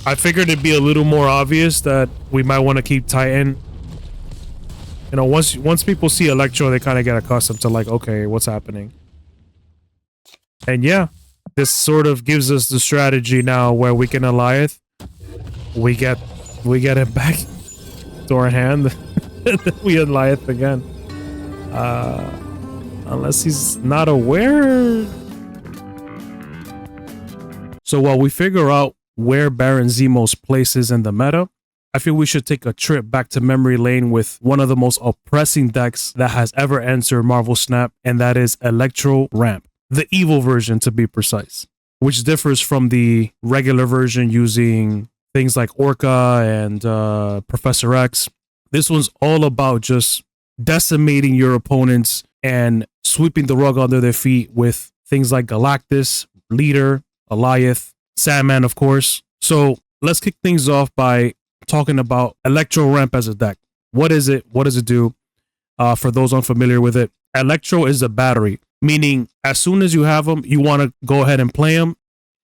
I figured it'd be a little more obvious that we might want to keep Titan. You know, once people see Electro, they kind of get accustomed to like, okay, what's happening? And yeah, this sort of gives us the strategy now where we can Alioth. We get it back to our hand. We Alioth again. Unless he's not aware. So while we figure out where Baron Zemo's place is in the meta, I feel we should take a trip back to memory lane with one of the most oppressing decks that has ever entered Marvel Snap, and that is Electro Ramp, the evil version to be precise, which differs from the regular version using things like Orca and Professor X. This one's all about just decimating your opponents and sweeping the rug under their feet with things like Galactus, Leader, Alioth, Sandman, of course. So let's kick things off by talking about Electro Ramp as a deck. What is it? What does it do? For those unfamiliar with it, Electro is a battery, meaning as soon as you have him, you want to go ahead and play him.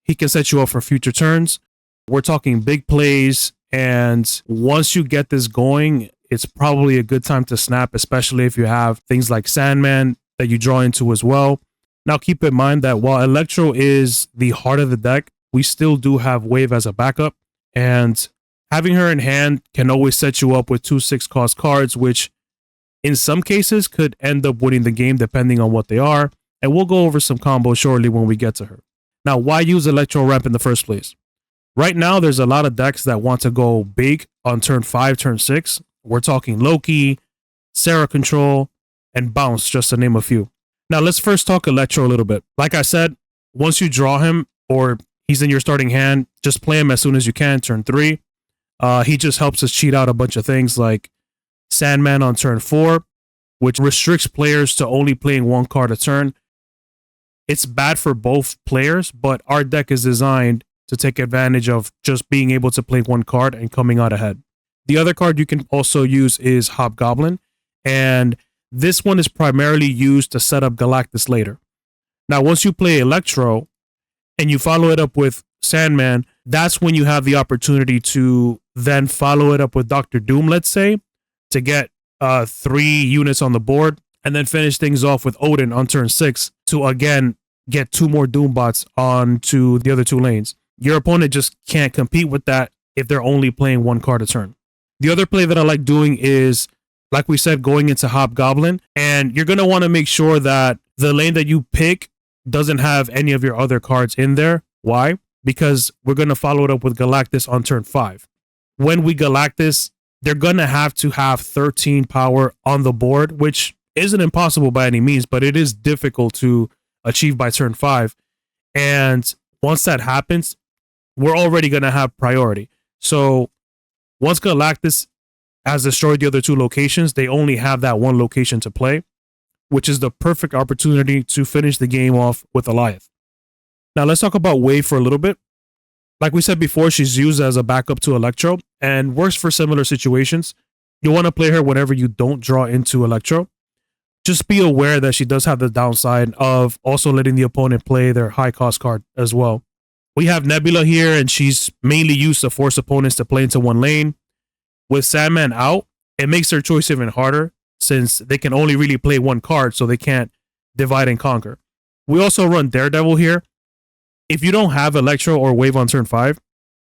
He can set you up for future turns. We're talking big plays, and once you get this going, it's probably a good time to snap, especially if you have things like Sandman that you draw into as well. Now, keep in mind that while Electro is the heart of the deck, we still do have Wave as a backup, and having her in hand can always set you up with 2 6-cost cards, which in some cases could end up winning the game depending on what they are, and we'll go over some combos shortly when we get to her. Now, why use Electro Ramp in the first place? Right now, there's a lot of decks that want to go big on turn 5, turn 6. We're talking Loki, Sarah Control, and Bounce, just to name a few. Now, let's first talk Electro a little bit. Like I said, once you draw him or he's in your starting hand, just play him as soon as you can, turn 3. He just helps us cheat out a bunch of things like Sandman on turn 4, which restricts players to only playing 1 card a turn. It's bad for both players, but our deck is designed to take advantage of just being able to play 1 card and coming out ahead. The other card you can also use is Hobgoblin, and this one is primarily used to set up Galactus later. Now, once you play Electro and you follow it up with Sandman, that's when you have the opportunity to then follow it up with Dr. Doom, let's say, to get 3 units on the board, and then finish things off with Odin on turn 6 to again get 2 more Doom bots onto the other 2 lanes. Your opponent just can't compete with that if they're only playing 1 card a turn. The other play that I like doing is, like we said, going into Hobgoblin, and you're going to want to make sure that the lane that you pick doesn't have any of your other cards in there. Why? Because we're going to follow it up with Galactus on turn 5. When we Galactus, they're going to have 13 power on the board, which isn't impossible by any means, but it is difficult to achieve by turn 5. And once that happens, we're already going to have priority. So once Galactus has destroyed the other 2 locations, they only have that 1 location to play, which is the perfect opportunity to finish the game off with Alioth. Now, let's talk about Wave for a little bit. Like we said before, she's used as a backup to Electro and works for similar situations. You want to play her whenever you don't draw into Electro. Just be aware that she does have the downside of also letting the opponent play their high cost card as well. We have Nebula here, and she's mainly used to force opponents to play into 1 lane. With Sandman out, it makes their choice even harder since they can only really play 1 card, so they can't divide and conquer. We also run Daredevil here. If you don't have Electro or Wave on turn 5,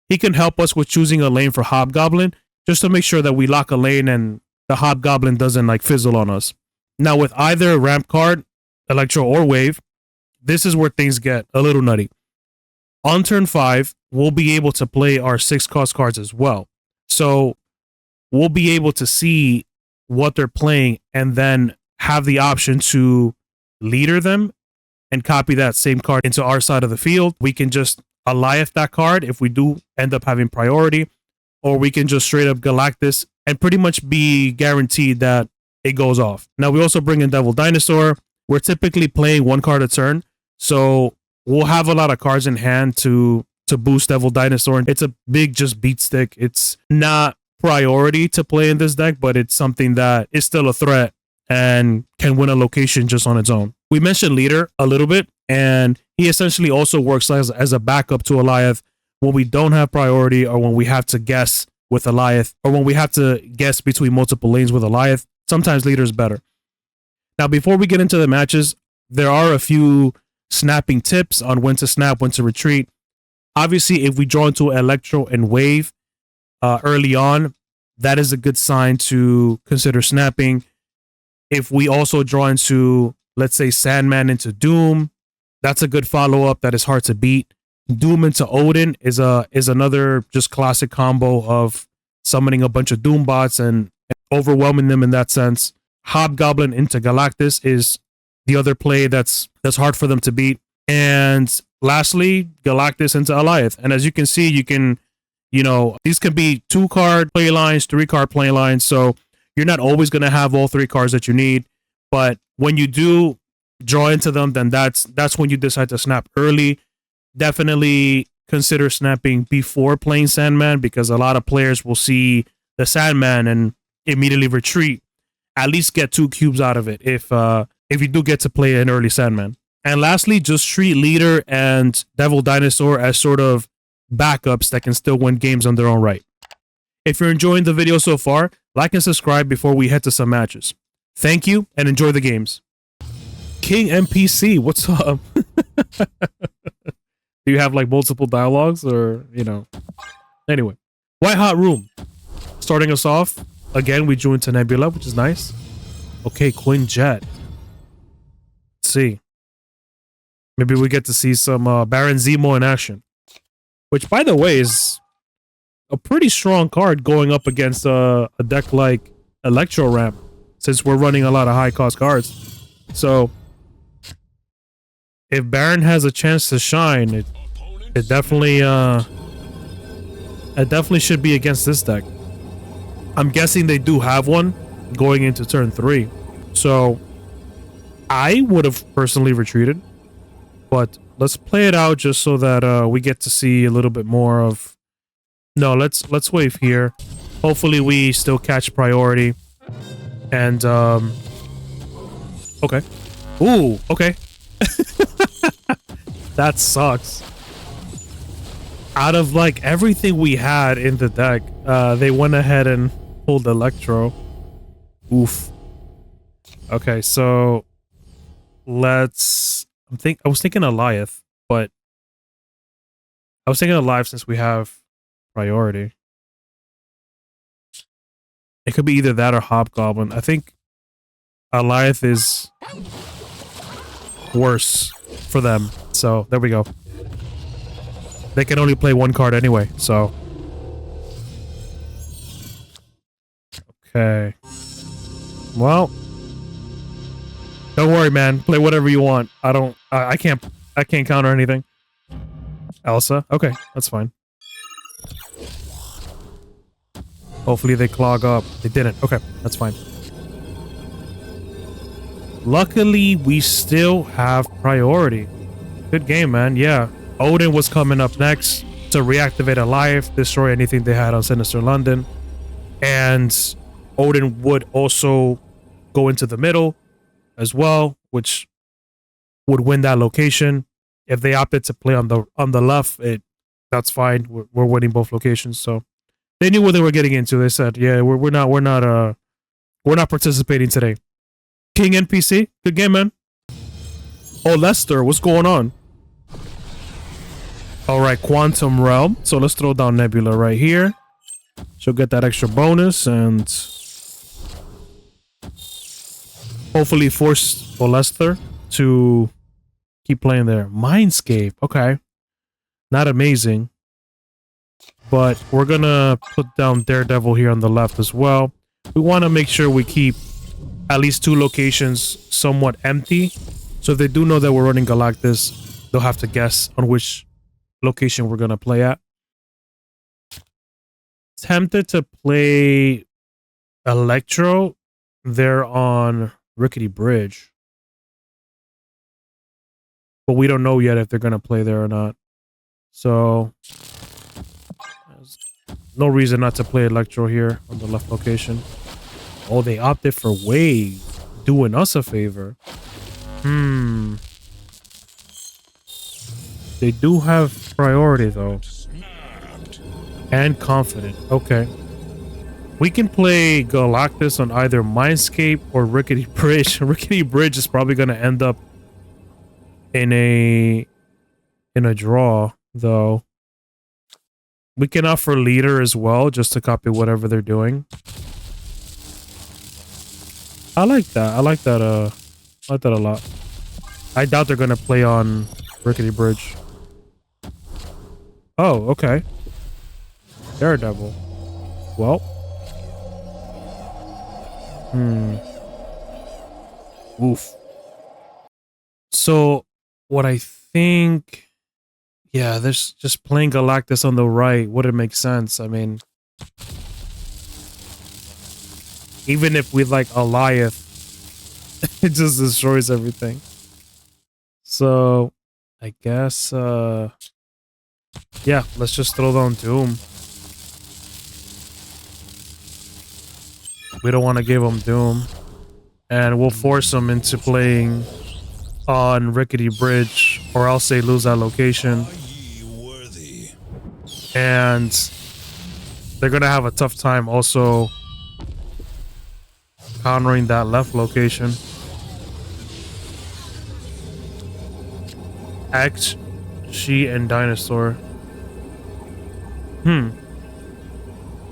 he can help us with choosing a lane for Hobgoblin, just to make sure that we lock a lane and the Hobgoblin doesn't like fizzle on us. Now, with either ramp card, Electro or Wave, this is where things get a little nutty. On turn 5, we'll be able to play our 6-cost cards as well. So we'll be able to see what they're playing and then have the option to leader them and copy that same card into our side of the field. We can just Alioth that card if we do end up having priority, or we can just straight up Galactus and pretty much be guaranteed that it goes off. Now, we also bring in Dinosaur. We're typically playing 1 card a turn, so we'll have a lot of cards in hand to boost Dinosaur. It's a big just beat stick. It's not priority to play in this deck, but it's something that is still a threat and can win a location just on its own. We mentioned Leader a little bit, and he essentially also works as a backup to Alioth When we don't have priority, or when we have to guess with Alioth, or when we have to guess between multiple lanes with Alioth, sometimes leader is better. Now, before we get into the matches, there are a few snapping tips on when to snap, when to retreat. Obviously, if we draw into Electro and Wave early on, that is a good sign to consider snapping. If we also draw into, let's say, Sandman into Doom, that's a good follow-up that is hard to beat. Doom into Odin is another just classic combo of summoning a bunch of Doom bots and overwhelming them in that sense. Hobgoblin into Galactus is the other play that's hard for them to beat. And lastly, Galactus into Alioth. And as you can see, you can, these can be 2-card play lines, 3-card play lines. So you're not always going to have all 3 cards that you need. But when you do draw into them, then that's when you decide to snap early. Definitely consider snapping before playing Sandman, because a lot of players will see the Sandman and immediately retreat. At least get 2 cubes out of it if you do get to play an early Sandman. And lastly, just treat Leader and Devil Dinosaur as sort of backups that can still win games on their own right. If you're enjoying the video so far, like and subscribe before we head to some matches. Thank you and enjoy the games. King NPC, what's up? Do you have like multiple dialogues or, Anyway, White Hot Room. Starting us off, again, we drew into Nebula, which is nice. Okay, Quinn Jet. Let's see. Maybe we get to see some Baron Zemo in action. Which, by the way, is a pretty strong card going up against a deck like Electro Ramp, since we're running a lot of high-cost cards. So, if Baron has a chance to shine, it definitely should be against this deck. I'm guessing they do have one going into turn 3. So I would have personally retreated, but let's play it out just so that we get to see a little bit more of. No, let's wave here. Hopefully we still catch priority. And okay. Ooh, okay. That sucks. Out of like everything we had in the deck, they went ahead and pulled Electro. Oof. Okay, so let's. I was thinking Alioth, but I was thinking Alive since we have priority. It could be either that or Hobgoblin. I think Alioth is worse for them. So there we go. They can only play 1 card anyway, so. Okay. Well. Don't worry, man. Play whatever you want. I can't counter anything. Elsa? Okay, that's fine. Hopefully they clog up. They didn't. Okay, that's fine. Luckily, we still have priority. Good game, man. Yeah. Odin was coming up next to reactivate Alioth, destroy anything they had on Sinister London. And Odin would also go into the middle as well, which would win that location. If they opted to play on the left, that's fine. We're winning both locations. So they knew what they were getting into. They said, "Yeah, we're not participating today." King NPC, good game, man. Oh, Lester, what's going on? All right, Quantum Realm. So let's throw down Nebula right here. She'll get that extra bonus and hopefully force Lester to keep playing there. Mindscape, okay. Not amazing. But we're gonna put down Daredevil here on the left as well. We want to make sure we keep at least 2 locations somewhat empty. So if they do know that we're running Galactus, they'll have to guess on which location we're gonna play at. Tempted to play Electro there on Rickety Bridge, but we don't know yet if they're gonna play there or not. So there's no reason not to play Electro here on the left location. Oh, they opted for Wave, doing us a favor. They do have priority though. And confident. Okay. We can play Galactus on either Mindscape or Rickety Bridge. Rickety Bridge is probably going to end up in a draw, though. We can offer Leader as well, just to copy whatever they're doing. I like that. I like that a lot. I doubt they're going to play on Rickety Bridge. Oh, okay. Daredevil. Well. Oof. So, what I think... Yeah, there's just playing Galactus on the right wouldn't make sense. I mean... Even if we like Alioth, it just destroys everything. So, I guess, yeah, let's just throw down Doom. We don't want to give him Doom. And we'll force him into playing on Rickety Bridge, or else they lose that location. And they're going to have a tough time also countering that left location. X, she, and Dinosaur.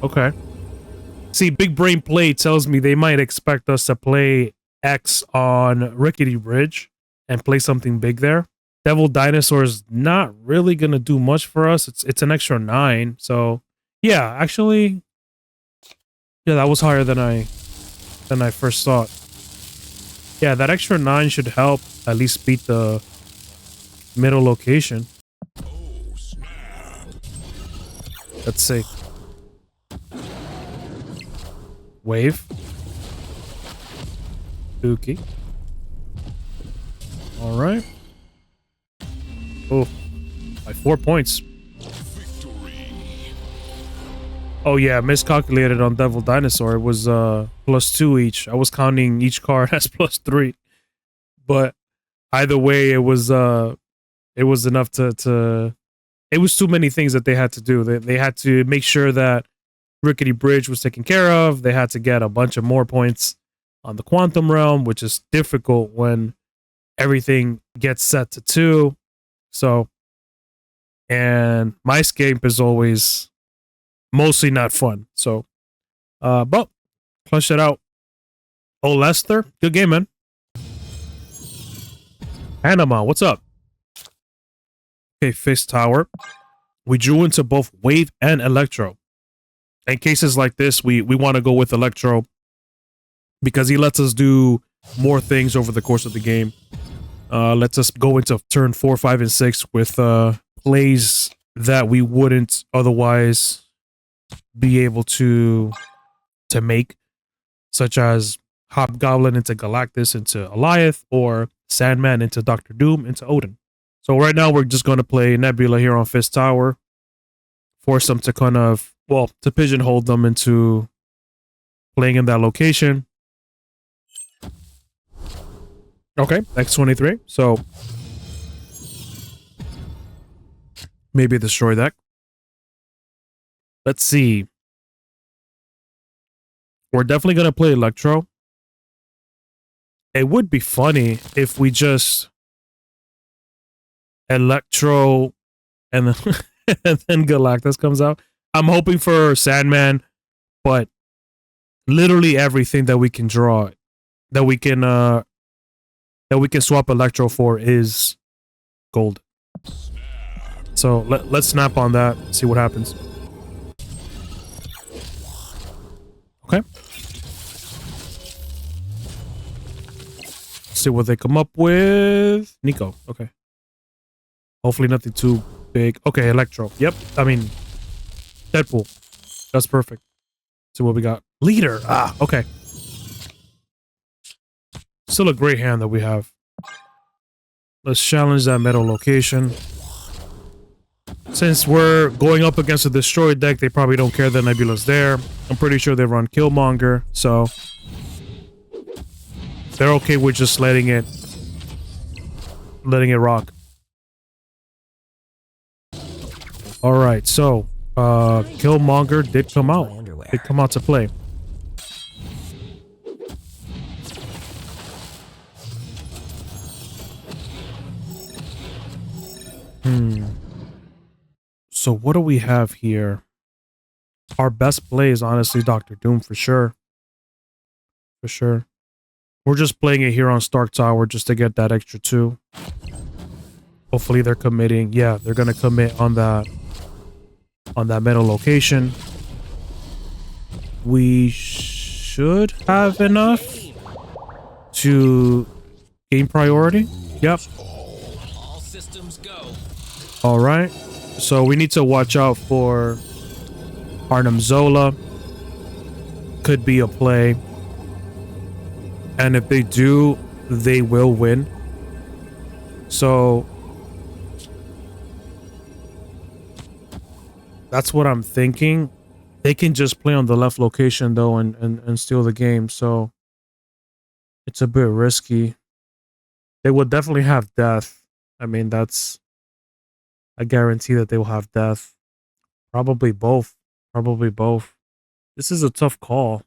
Okay. See, Big Brain Play tells me they might expect us to play X on Rickety Bridge and play something big there. Devil Dinosaur is not really going to do much for us. It's an extra 9. So, yeah, actually, yeah, that was higher than I first thought. Yeah, that extra 9 should help at least beat the middle location. Oh, snap. Let's see. Wave. Dookie. All right. Oh, by 4 points. Victory. Oh yeah, miscalculated on Devil Dinosaur. It was +2 each. I was counting each card as +3, but either way, it was enough to. It was too many things that they had to do. They had to make sure that Rickety Bridge was taken care of. They had to get a bunch of more points on the Quantum Realm, which is difficult when everything gets set to 2. So, and my escape is always mostly not fun. So, but clutch it out. Oh, Lester, good game, man. Panama, what's up? Okay, Fist Tower. We drew into both Wave and Electro. In cases like this, we want to go with Electro because he lets us do more things over the course of the game. Lets us go into turn 4, 5, and 6 with plays that we wouldn't otherwise be able to make, such as Hobgoblin into Galactus into Alioth, or Sandman into Dr. Doom into Odin. So right now we're just going to play Nebula here on Fist Tower, force them to kind of, well, to pigeonhole them into playing in that location. Okay, X23. So maybe destroy that. Let's see. We're definitely going to play Electro. It would be funny if we just Electro and then, and then Galactus comes out. I'm hoping for Sandman, but literally everything that we can draw, that we can swap Electro for is gold. So let's snap on that, see what happens. Okay. See what they come up with. Nico. Okay. Hopefully nothing too big. Okay, Electro. Yep. I mean, Deadpool. That's perfect. See what we got. Leader. Ah, okay. Still a great hand that we have. Let's challenge that metal location. Since we're going up against a destroyed deck, they probably don't care that Nebula's there. I'm pretty sure they run Killmonger, so they're okay with just letting it rock. All right, so Killmonger did come out. Did come out to play. So what do we have here? Our best play is honestly Doctor Doom for sure. For sure. We're just playing it here on Stark Tower just to get that extra 2. Hopefully they're committing. Yeah, they're gonna commit on that middle location. We should have enough to gain priority. Yep. All systems go. All right. So we need to watch out for Arnim Zola. Could be a play. And if they do, they will win. So that's what I'm thinking. They can just play on the left location though and steal the game. So it's a bit risky. They will definitely have death. I mean, that's a guarantee that they will have death. Probably both. Probably both. This is a tough call.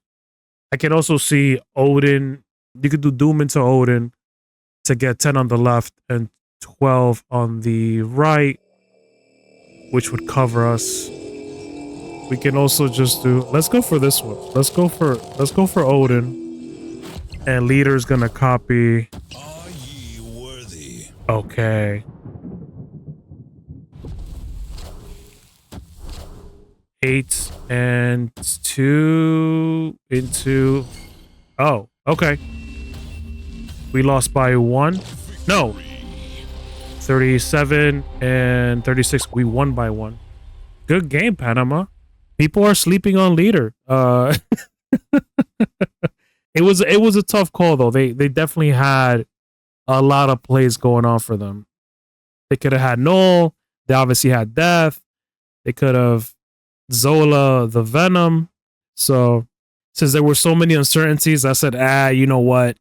I can also see Odin. You could do Doom into Odin to get 10 on the left and 12 on the right, which would cover us. We can also just do, let's go for this one. Let's go for Odin. And leader's gonna copy. Are ye worthy? Okay. 8 and 2 into, oh, okay. We lost by 1. No. 37 and 36. We won by 1. Good game, Panama. People are sleeping on leader. It was a tough call though. They definitely had a lot of plays going on for them. They could have had Null. They obviously had Death. They could have Zola, the Venom. So since there were so many uncertainties, I said, you know what?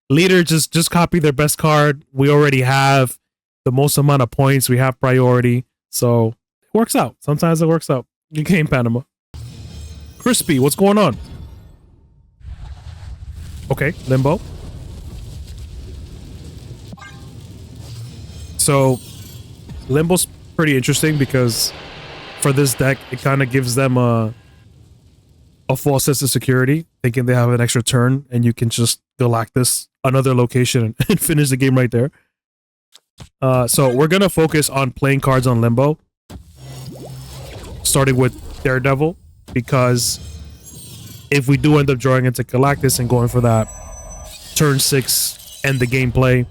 Leader, just copy their best card. We already have the most amount of points. We have priority. So it works out. Sometimes it works out. Good game, Panama. Crispy, what's going on? Okay, Limbo. So Limbo's pretty interesting because for this deck, it kind of gives them a false sense of security, thinking they have an extra turn and you can just Galactus another location and finish the game right there. So we're gonna focus on playing cards on Limbo, starting with Daredevil, because if we do end up drawing into Galactus and going for that turn 6 end the gameplay,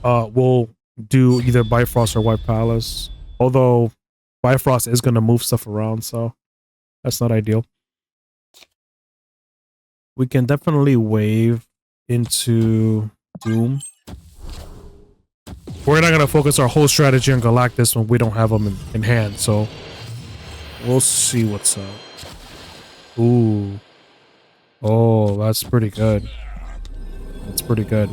we'll do either Bifrost or White Palace. Although Bifrost is gonna move stuff around, so that's not ideal. We can definitely wave into Doom. We're not going to focus our whole strategy on Galactus when we don't have them in hand, so we'll see what's up. Ooh. Oh, that's pretty good. That's pretty good.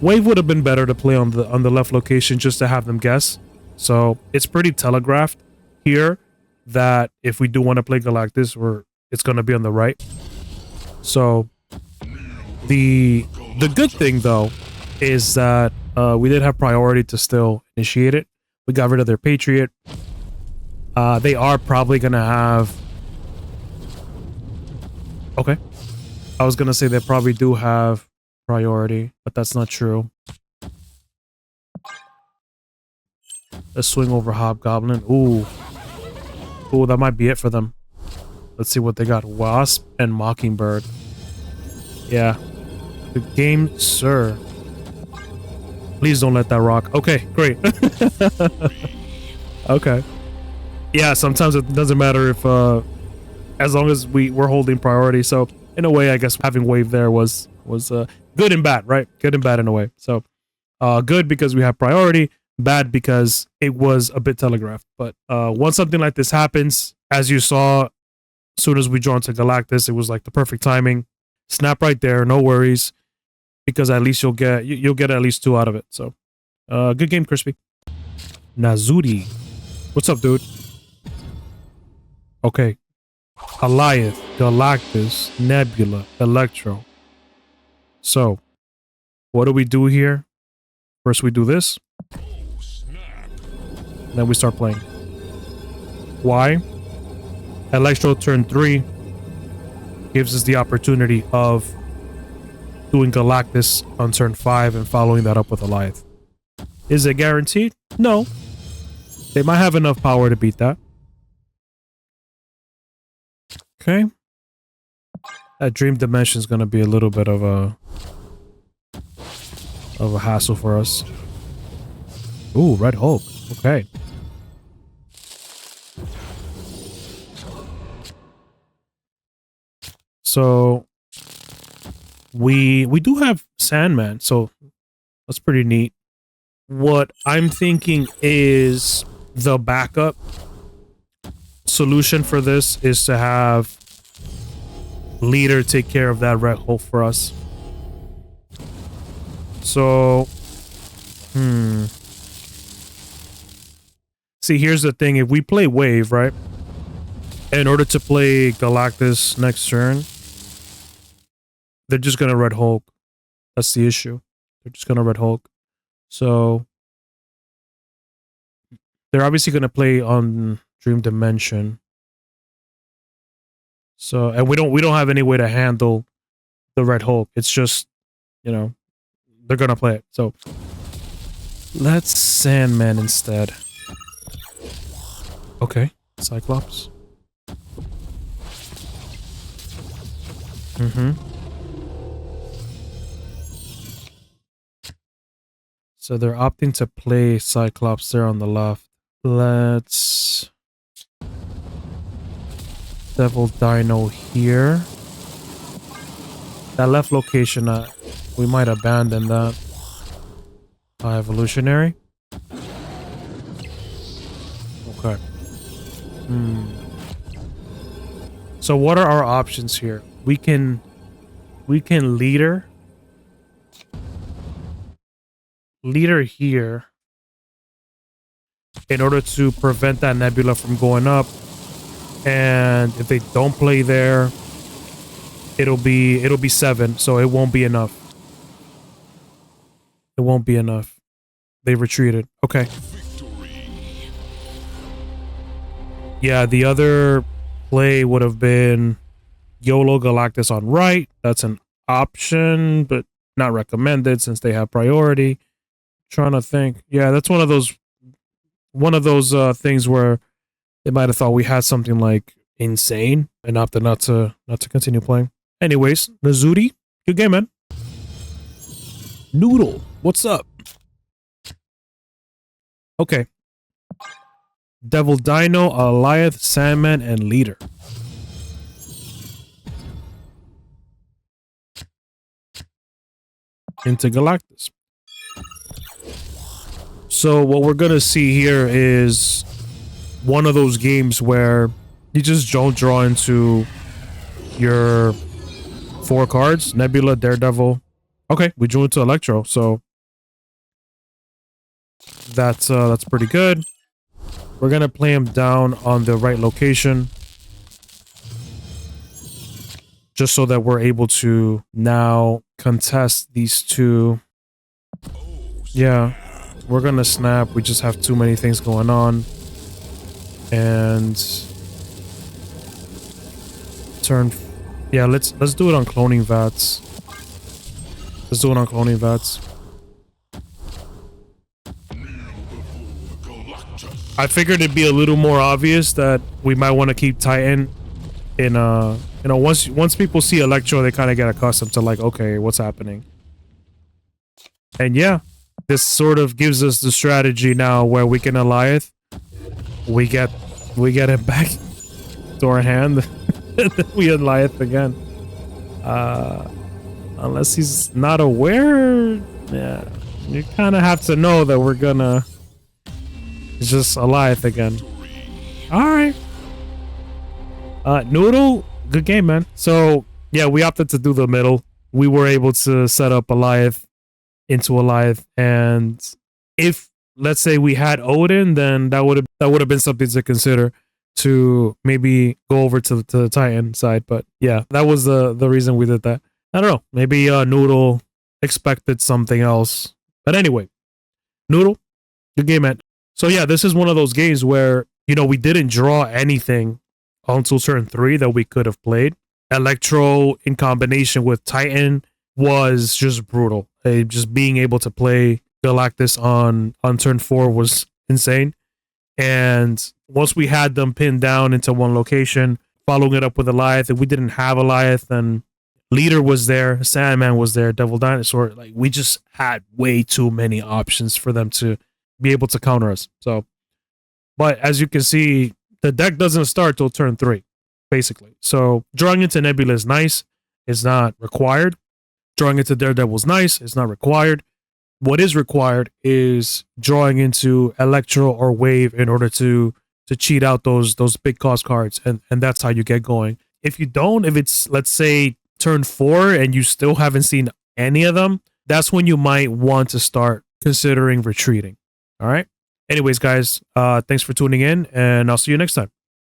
Wave would have been better to play on the left location just to have them guess. So it's pretty telegraphed here that if we do want to play Galactus, it's going to be on the right. So the good thing though is that we did have priority to still initiate it. We got rid of their Patriot. They are probably gonna have. Okay, I was gonna say they probably do have priority, but that's not true. Let's swing over Hobgoblin. Ooh, that might be it for them. Let's see what they got. Wasp and Mockingbird. Yeah. Good game, sir. Please don't let that rock. Okay, great. Okay. Yeah, sometimes it doesn't matter if as long as we're holding priority. So in a way, I guess having wave there was good and bad, right? Good and bad in a way. So good because we have priority, bad because it was a bit telegraphed. But once something like this happens, as you saw, as soon as we draw into Galactus, it was like the perfect timing. Snap right there, no worries, because at least you'll get at least 2 out of it. So, good game, Crispy. Nazuri, What's up, dude? Okay. Alioth, Galactus, Nebula, Electro. So, what do we do here? First we do this. Then we start playing. Why? Electro turn 3 gives us the opportunity of doing Galactus on turn 5 and following that up with Alioth. Is it guaranteed? No. They might have enough power to beat that. Okay. That Dream Dimension is going to be a little bit of a hassle for us. Ooh, Red Hulk. Okay. So we do have Sandman, so that's pretty neat. What I'm thinking is the backup solution for this is to have Leader take care of that Red Hulk for us. So, see, here's the thing. If we play Wave, right? In order to play Galactus next turn, they're just going to Red Hulk. That's the issue. They're just going to Red Hulk. So, they're obviously going to play on Dream Dimension. So, and we don't have any way to handle the Red Hulk. It's just, you know, they're going to play it. So, let's Sandman instead. Okay. Cyclops. So they're opting to play Cyclops there on the left. Let's Devil Dino here. That left location, we might abandon that. Evolutionary. Okay. So what are our options here? We can leader here in order to prevent that Nebula from going up. And if they don't play there, it'll be 7, so it won't be enough. It won't be enough. They retreated. Okay. Yeah, the other play would have been YOLO Galactus on right. That's an option, but not recommended since they have priority. Trying to think. Yeah, that's one of those things where they might have thought we had something like insane and opted not to continue playing. Anyways, Nazuri, good game, man. Noodle, what's up? Okay. Devil Dino, Alioth, Sandman, and Leader. Into Galactus. So what we're gonna see here is one of those games where you just don't draw into your 4 cards. Nebula, Daredevil. Okay, we drew into Electro, so that's pretty good. We're gonna play him down on the right location, just so that we're able to now contest these two. Yeah, we're gonna snap. We just have too many things going on. And turn, yeah, let's do it on cloning vats. Let's do it on cloning vats. I figured it'd be a little more obvious that we might want to keep Titan in you know, once people see Electro, they kind of get accustomed to like, okay, what's happening? And yeah, this sort of gives us the strategy now where we can Alioth. We get it back to our hand. We Alioth again. Unless he's not aware, yeah, you kind of have to know that we're gonna just Alioth again. All right. Noodle, good game, man. So yeah, we opted to do the middle. We were able to set up Alioth into Alioth, and if let's say we had Odin, then that would have that would have been something to consider to maybe go over to the Titan side. But yeah, that was the reason we did that. I don't know. Maybe Noodle expected something else. But anyway, Noodle, good game, man. So yeah, this is one of those games where, you know, we didn't draw anything until turn 3 that we could have played. Electro in combination with Titan was just brutal. Just being able to play Galactus on turn 4 was insane. And once we had them pinned down into one location, following it up with Alioth, if we didn't have Alioth, then Leader was there, Sandman was there, Devil Dinosaur. Like, we just had way too many options for them to be able to counter us. So, but as you can see, the deck doesn't start till turn 3, basically. So drawing into Nebula is nice. It's not required. Drawing into Daredevil is nice. It's not required. What is required is drawing into Electro or Wave in order to cheat out those big cost cards, and that's how you get going. If you don't, if it's, let's say, turn 4 and you still haven't seen any of them, that's when you might want to start considering retreating. All right. Anyways, guys, thanks for tuning in, and I'll see you next time.